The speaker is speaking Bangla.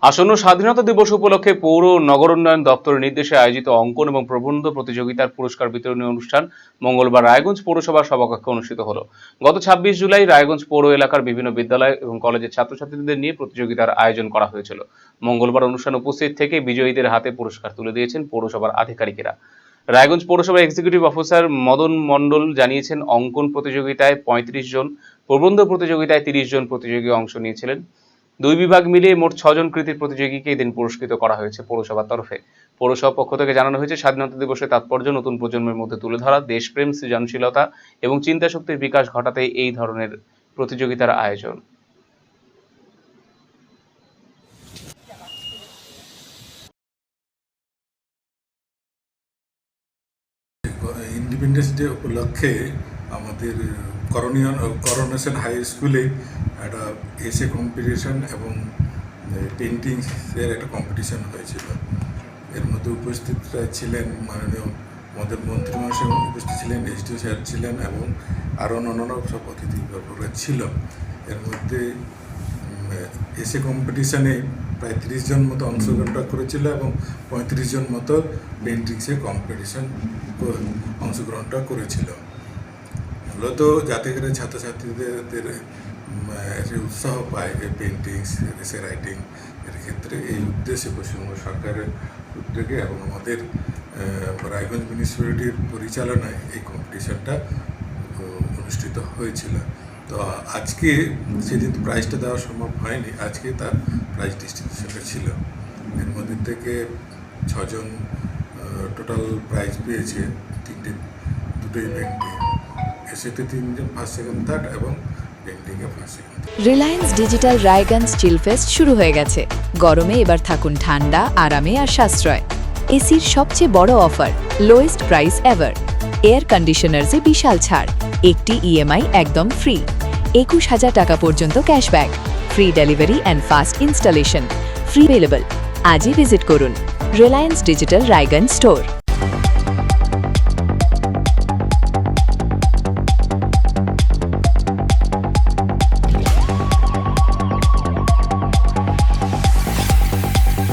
আসন্ন স্বাধীনতা দিবস উপলক্ষে পৌর ও নগর উন্নয়ন দপ্তরের নির্দেশে আয়োজিত অঙ্কন এবং প্রবন্ধ প্রতিযোগিতার পুরস্কার বিতরণী অনুষ্ঠান মঙ্গলবার রায়গঞ্জ পৌরসভার সভাকক্ষে অনুষ্ঠিত হলো। গত ২৬ জুলাই রায়গঞ্জ পৌর এলাকার বিভিন্ন বিদ্যালয় এবং কলেজের ছাত্রছাত্রীদের নিয়ে প্রতিযোগিতার আয়োজন করা হয়েছিল। মঙ্গলবার অনুষ্ঠানে উপস্থিত থেকে বিজয়ীদের হাতে পুরস্কার তুলে দিয়েছেন পৌরসভার আধিকারিকেরা। রায়গঞ্জ পৌরসভার এক্সিকিউটিভ অফিসার মদন মণ্ডল জানিয়েছেন, অঙ্কন প্রতিযোগিতায় ৩৫ জন, প্রবন্ধ প্রতিযোগিতায় ৩০ জন প্রতিযোগী অংশ নিয়েছিলেন। দুই বিভাগ মিলিয়ে মোট ৬ জন কৃতী প্রতিযোগীকে এদিন পুরস্কৃত করা হয়েছে পৌরসভার তরফে। পৌরসভার পক্ষ থেকে জানানো হয়েছে, স্বাধীনতা দিবসের তাৎপর্য নতুন প্রজন্মের মধ্যে তুলে ধরা, দেশপ্রেম, সৃজনশীলতা এবং চিন্তা শক্তির বিকাশ ঘটাতে এই ধরনের প্রতিযোগিতার আয়োজন। ইন্ডিপেন্ডেন্স ডে উপলক্ষে আমাদের করোনেশন হাই স্কুলে একটা এসে কম্পিটিশন এবং পেন্টিংসের একটা কম্পিটিশন হয়েছিল। এর মধ্যে উপস্থিত ছিলেন মাননীয় আমাদের মন্ত্রী মহাশয় উপস্থিত ছিলেন, এসডিও স্যার ছিলেন এবং আরও অন্যান্য সব অতিথিবর্গরা ছিল। এর মধ্যে এসে কম্পিটিশনে প্রায় ৩০ জন মতো অংশগ্রহণটা করেছিল এবং ৩৫ জন মতো পেন্টিংসে কম্পিটিশন অংশগ্রহণটা করেছিল। মূলত যাতে করে ছাত্রছাত্রীদের উৎসাহ পায় এই পেন্টিংস, এসে রাইটিং এর ক্ষেত্রে, এই উদ্দেশ্যে পশ্চিমবঙ্গ সরকারের উদ্যোগে এবং আমাদের রায়গঞ্জ মিউনিসিপ্যালিটির পরিচালনায় এই কম্পিটিশনটা অনুষ্ঠিত হয়েছিল। তো আজকে সেদিন প্রাইজটা দেওয়া সম্ভব হয়নি, আজকে তার প্রাইজ ডিস্ট্রিবিউশনটা ছিল। এর মধ্যে থেকে ৬ জন টোটাল প্রাইজ পেয়েছে দুটো ইভেন্টে। এসেতে ৩ জন ফার্স্ট, সেকেন্ড, থার্ড এবং পেন্টিংয়ে first, second. Reliance Digital Raiganj Chillfest শুরু হয়ে গেছে। গরমে এবার থাকুন ঠান্ডা, আরামে আর সাশ্রয়। এসির সবচেয়ে বড় offer, lowest price ever. Air কন্ডিশনার্সে বিশাল ছাড়, একটি ইএমআই একদম ফ্রি, ২১,০০০ টাকা পর্যন্ত cashback, free delivery and fast installation, free available. আজই ভিজিট করুন রিলায়েন্স ডিজিটাল রায়গঞ্জ স্টোর।